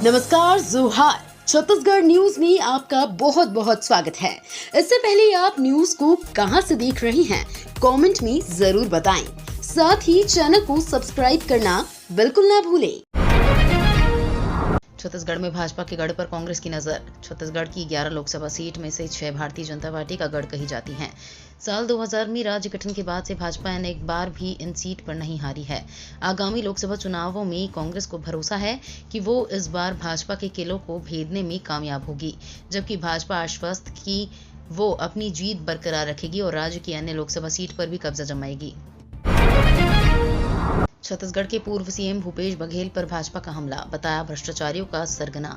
नमस्कार, जोहार। छत्तीसगढ़ न्यूज में आपका बहुत बहुत स्वागत है। इससे पहले आप न्यूज को कहां से देख रहे हैं, कमेंट में जरूर बताएं। साथ ही चैनल को सब्सक्राइब करना बिल्कुल ना भूलें। छत्तीसगढ़ में भाजपा के गढ़ पर कांग्रेस की नजर। छत्तीसगढ़ की 11 लोकसभा सीट में से 6 भारतीय जनता पार्टी का गढ़ कही जाती हैं। साल 2000 में राज्य गठन के बाद से भाजपा ने एक बार भी इन सीट पर नहीं हारी है। आगामी लोकसभा चुनावों में कांग्रेस को भरोसा है कि वो इस बार भाजपा के किलों को भेदने में कामयाब होगी, जबकि भाजपा आश्वस्त कि वो अपनी जीत बरकरार रखेगी और राज्य की अन्य लोकसभा सीट पर भी कब्जा जमाएगी। छत्तीसगढ़ के पूर्व सीएम भूपेश बघेल पर भाजपा का हमला, बताया भ्रष्टाचारियों का सरगना।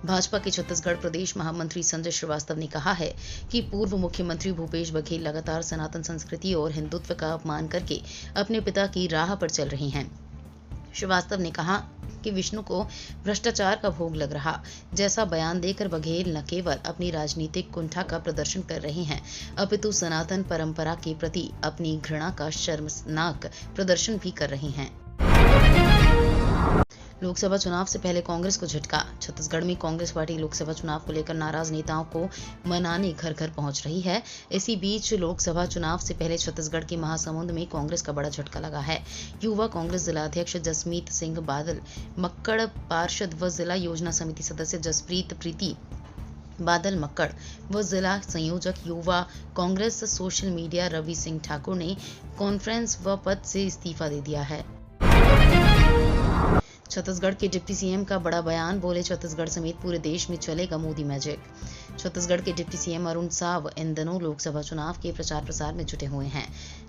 भाजपा के छत्तीसगढ़ प्रदेश महामंत्री संजय श्रीवास्तव ने कहा है कि पूर्व मुख्यमंत्री भूपेश बघेल लगातार सनातन संस्कृति और हिंदुत्व का अपमान करके अपने पिता की राह पर चल रहे हैं। श्रीवास्तव ने कहा कि विष्णु को भ्रष्टाचार का भोग लग रहा जैसा बयान देकर बघेल न केवल अपनी राजनीतिक कुंठा का प्रदर्शन कर रहे हैं, अपितु सनातन परंपरा के प्रति अपनी घृणा का शर्मनाक प्रदर्शन भी कर रहे हैं। लोकसभा चुनाव से पहले कांग्रेस को झटका। छत्तीसगढ़ में कांग्रेस पार्टी लोकसभा चुनाव को लेकर नाराज नेताओं को मनाने घर घर पहुंच रही है। इसी बीच लोकसभा चुनाव से पहले छत्तीसगढ़ के महासमुंद में कांग्रेस का बड़ा झटका लगा है। युवा कांग्रेस जिलाध्यक्ष जसमीत सिंह बादल मक्कड़, पार्षद व जिला योजना समिति सदस्य जसप्रीत प्रीति बादल मक्कड़ व जिला संयोजक युवा कांग्रेस सोशल मीडिया रवि सिंह ठाकुर ने कॉन्फ्रेंस व पद से इस्तीफा दे दिया है। छत्तीसगढ़ के डिप्टी सीएम का बड़ा बयान, बोले छत्तीसगढ़ समेत पूरे देश में चलेगा मोदी मैजिक। छत्तीसगढ़ के डिप्टी सीएम अरुण साव इन दिनों लोकसभा चुनाव के प्रचार प्रसार में जुटे हुए हैं।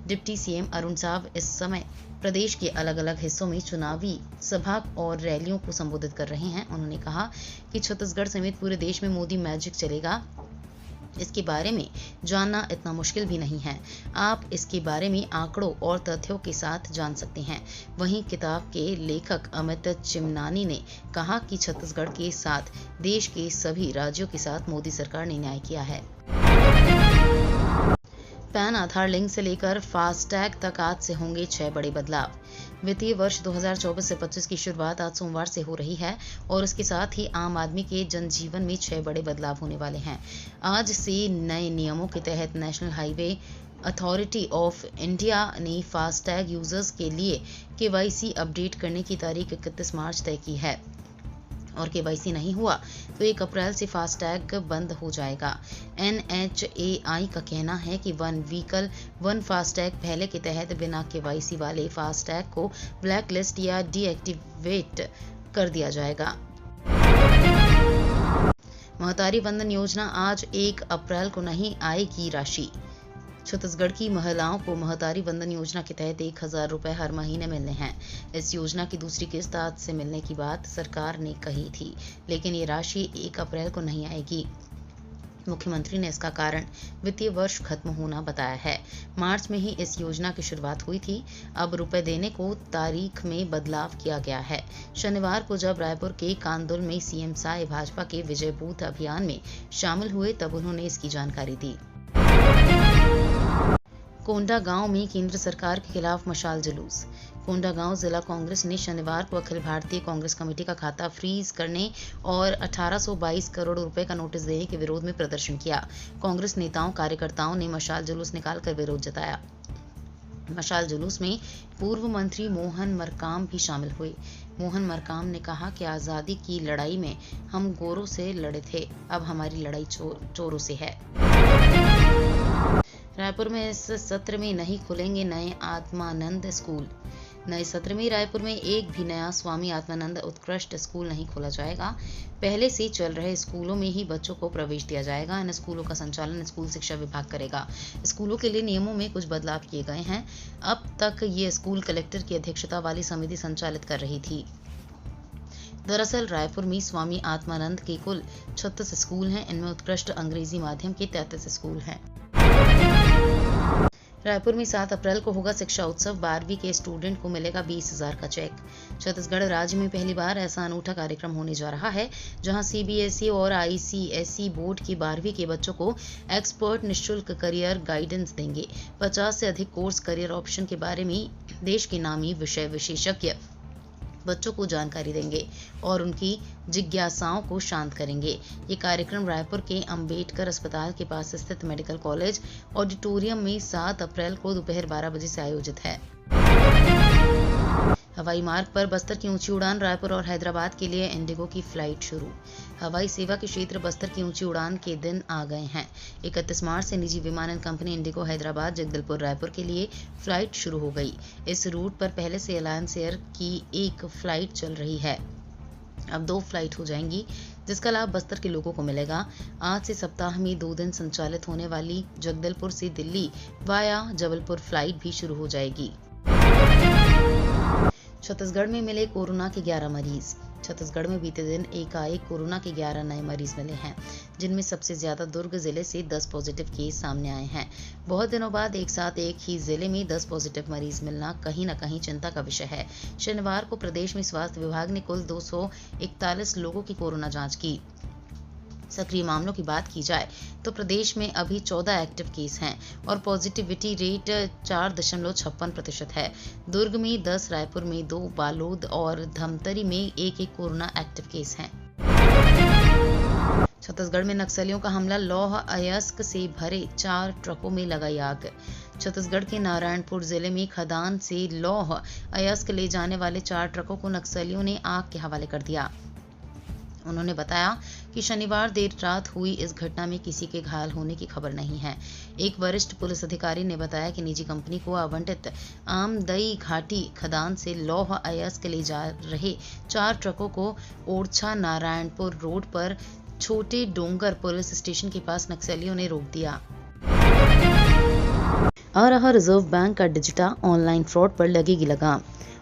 डिप्टी सीएम अरुण साव इस समय प्रदेश के अलग अलग हिस्सों में चुनावी सभा और रैलियों को संबोधित कर रहे हैं। उन्होंने कहा कि छत्तीसगढ़ समेत पूरे देश में मोदी मैजिक चलेगा। इसके बारे में जानना इतना मुश्किल भी नहीं है। आप इसके बारे में आंकड़ों और तथ्यों के साथ जान सकते हैं। वहीं किताब के लेखक अमित चिमनानी ने कहा कि छत्तीसगढ़ के साथ देश के सभी राज्यों के साथ मोदी सरकार ने न्याय किया है। पैन आधार लिंक से लेकर फास्टैग तक आज से होंगे 6 बड़े बदलाव। वित्तीय वर्ष 2024 से 25 की शुरुआत आज सोमवार से हो रही है और उसके साथ ही आम आदमी के जनजीवन में 6 बड़े बदलाव होने वाले हैं। आज से नए नियमों के तहत national highway authority of India ने फास्टैग यूजर्स के लिए केवाईसी अपडेट करने की तारीख 31 मार्च तय की है और केवाईसी नहीं हुआ तो 1 अप्रैल से फास्टैग बंद हो जाएगा। NHAI का कहना है कि वन व्हीकल वन फास्टैग पहले के तहत बिना केवाईसी वाले फास्टैग को ब्लैक लिस्ट या डीएक्टिवेट कर दिया जाएगा। महतारी वंदन योजना, आज 1 अप्रैल को नहीं आएगी राशि। छत्तीसगढ़ की महिलाओं को महतारी वंदन योजना के तहत 1000 रुपए हर महीने मिलने हैं। इस योजना की दूसरी किस्त आज से मिलने की बात सरकार ने कही थी, लेकिन ये राशि 1 अप्रैल को नहीं आएगी। मुख्यमंत्री ने इसका कारण वित्तीय वर्ष खत्म होना बताया है। मार्च में ही इस योजना की शुरुआत हुई थी। अब रुपए देने को तारीख में बदलाव किया गया है। शनिवार को जब रायपुर के कांदुल में सीएम साय भाजपा के विजय बूथ अभियान में शामिल हुए तब उन्होंने इसकी जानकारी दी। कोंडागांव में केंद्र सरकार के खिलाफ मशाल जुलूस। कोंडागांव जिला कांग्रेस ने शनिवार को अखिल भारतीय कांग्रेस कमेटी का खाता फ्रीज करने और 1822 करोड़ रुपए का नोटिस देने के विरोध में प्रदर्शन किया। कांग्रेस नेताओं कार्यकर्ताओं ने मशाल जुलूस निकालकर विरोध जताया। मशाल जुलूस में पूर्व मंत्री मोहन मरकाम भी शामिल हुए। मोहन मरकाम ने कहा कि आजादी की लड़ाई में हम गोरों से लड़े थे, अब हमारी लड़ाई चोरों से है। रायपुर में इस सत्र में नहीं खुलेंगे नए आत्मानंद स्कूल। नए सत्र में रायपुर में एक भी नया स्वामी आत्मानंद उत्कृष्ट स्कूल नहीं खोला जाएगा। पहले से चल रहे स्कूलों में ही बच्चों को प्रवेश दिया जाएगा। इन स्कूलों का संचालन स्कूल शिक्षा विभाग करेगा। स्कूलों के लिए नियमों में कुछ बदलाव किए गए हैं। अब तक ये स्कूल कलेक्टर की अध्यक्षता वाली समिति संचालित कर रही थी। दरअसल रायपुर में स्वामी आत्मानंद के कुल 36 स्कूल हैं। इनमें उत्कृष्ट अंग्रेजी माध्यम के 33 स्कूल हैं। रायपुर में 7 अप्रैल को होगा शिक्षा उत्सव। 12वीं के स्टूडेंट को मिलेगा 20,000 का चेक। छत्तीसगढ़ राज्य में पहली बार ऐसा अनूठा कार्यक्रम होने जा रहा है जहां CBSE और ICSE बोर्ड की 12वीं के बच्चों को एक्सपर्ट निःशुल्क करियर गाइडेंस देंगे। 50 से अधिक कोर्स करियर ऑप्शन के बारे में देश के नामी विषय विशेषज्ञ बच्चों को जानकारी देंगे और उनकी जिज्ञासाओं को शांत करेंगे। ये कार्यक्रम रायपुर के अंबेडकर अस्पताल के पास स्थित मेडिकल कॉलेज ऑडिटोरियम में 7 अप्रैल को दोपहर 12 बजे से आयोजित है। हवाई मार्ग पर बस्तर की ऊंची उड़ान, रायपुर और हैदराबाद के लिए इंडिगो की फ्लाइट शुरू। हवाई सेवा के क्षेत्र बस्तर की ऊंची उड़ान के दिन आ गए हैं। 31 मार्च से निजी विमानन कंपनी इंडिगो हैदराबाद, जगदलपुर, रायपुर के लिए फ्लाइट शुरू हो गई। इस रूट पर पहले से अलायंस एयर की एक फ्लाइट चल रही है, अब 2 फ्लाइट हो जाएंगी, जिसका लाभ बस्तर के लोगों को मिलेगा। आज से सप्ताह में 2 दिन संचालित होने वाली जगदलपुर से दिल्ली वाया जबलपुर फ्लाइट भी शुरू हो जाएगी। छत्तीसगढ़ में मिले कोरोना के 11 मरीज। छत्तीसगढ़ में बीते दिन एकाएक कोरोना के 11 नए मरीज मिले हैं, जिनमें सबसे ज्यादा दुर्ग जिले से 10 पॉजिटिव केस सामने आए हैं। बहुत दिनों बाद एक साथ एक ही जिले में 10 पॉजिटिव मरीज मिलना कहीं न कहीं चिंता का विषय है। शनिवार को प्रदेश में स्वास्थ्य विभाग ने कुल 241 लोगों की कोरोना जांच की। सक्रिय मामलों की बात की जाए तो प्रदेश में अभी 14 एक्टिव केस हैं और पॉजिटिविटी रेट 4.56% है। दुर्ग में 10, रायपुर में 2, बालोद और धमतरी में एक कोरोना एक्टिव केस हैं। छत्तीसगढ़ में नक्सलियों का हमला, लौह अयस्क से भरे 4 ट्रकों में लगाई आग। छत्तीसगढ़ के नारायणपुर जिले में खदान से लौह अयस्क ले जाने वाले 4 ट्रकों को नक्सलियों ने आग के हवाले कर दिया। उन्होंने बताया कि शनिवार देर रात हुई इस घटना में किसी के घायल होने की खबर नहीं है। एक वरिष्ठ पुलिस अधिकारी ने बताया कि निजी कंपनी को आवंटित आमदई घाटी खदान से लौह अयस्क ले जा रहे 4 ट्रकों को ओरछा नारायणपुर रोड पर छोटे डोंगर पुलिस स्टेशन के पास नक्सलियों ने रोक दिया। आ रहा रिजर्व बैंक का डिजिटा, ऑनलाइन फ्रॉड पर लगेगी लगाम।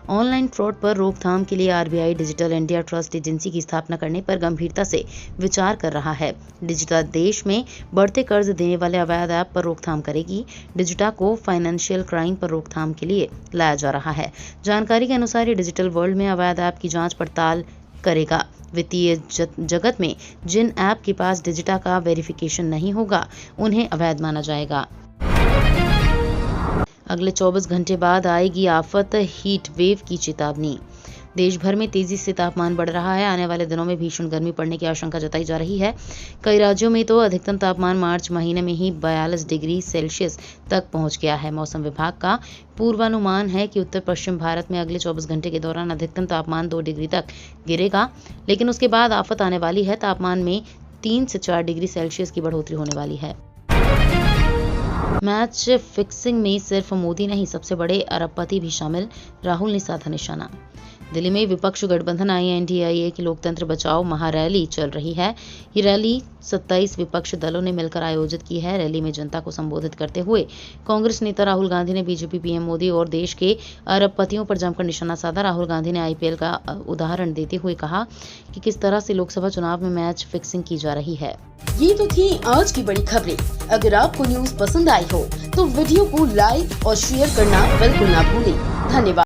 ऑनलाइन फ्रॉड पर रोकथाम के लिए RBI digital India trust agency की स्थापना करने पर गंभीरता से विचार कर रहा है। डिजिटा देश में बढ़ते कर्ज देने वाले अवैध ऐप पर रोकथाम करेगी। डिजिटा को फाइनेंशियल क्राइम पर रोकथाम के लिए लाया जा रहा है। जानकारी के अनुसार ये डिजिटल वर्ल्ड में अवैध ऐप की जांच पड़ताल करेगा। वित्तीय जगत में जिन ऐप के पास डिजिटा का वेरिफिकेशन नहीं होगा, उन्हें अवैध माना जाएगा। अगले 24 घंटे बाद आएगी आफत, हीट वेव की चेतावनी। देश भर में तेजी से तापमान बढ़ रहा है। आने वाले दिनों में भीषण गर्मी पड़ने की आशंका जताई जा रही है। कई राज्यों में तो अधिकतम तापमान मार्च महीने में ही 42 डिग्री सेल्सियस तक पहुंच गया है। मौसम विभाग का पूर्वानुमान है कि उत्तर पश्चिम भारत में अगले 24 घंटे के दौरान अधिकतम तापमान 2 डिग्री तक गिरेगा, लेकिन उसके बाद आफत आने वाली है। तापमान में 3 से 4 डिग्री सेल्सियस की बढ़ोतरी होने वाली है। मैच फिक्सिंग में सिर्फ मोदी नहीं, सबसे बड़े अरबपति भी शामिल, राहुल ने साधा निशाना। दिल्ली में विपक्ष गठबंधन INDIA की लोकतंत्र बचाओ महारैली चल रही है। ये रैली 27 विपक्ष दलों ने मिलकर आयोजित की है। रैली में जनता को संबोधित करते हुए कांग्रेस नेता राहुल गांधी ने बीजेपी पीएम मोदी और देश के अरबपतियों पर जमकर निशाना साधा। राहुल गांधी ने IPL का उदाहरण देते हुए कहा कि किस तरह से लोकसभा चुनाव में मैच फिक्सिंग की जा रही है। ये तो थी आज की बड़ी खबरें। अगर आपको न्यूज पसंद आई हो तो वीडियो को लाइक और शेयर करना बिल्कुल ना भूलें। धन्यवाद।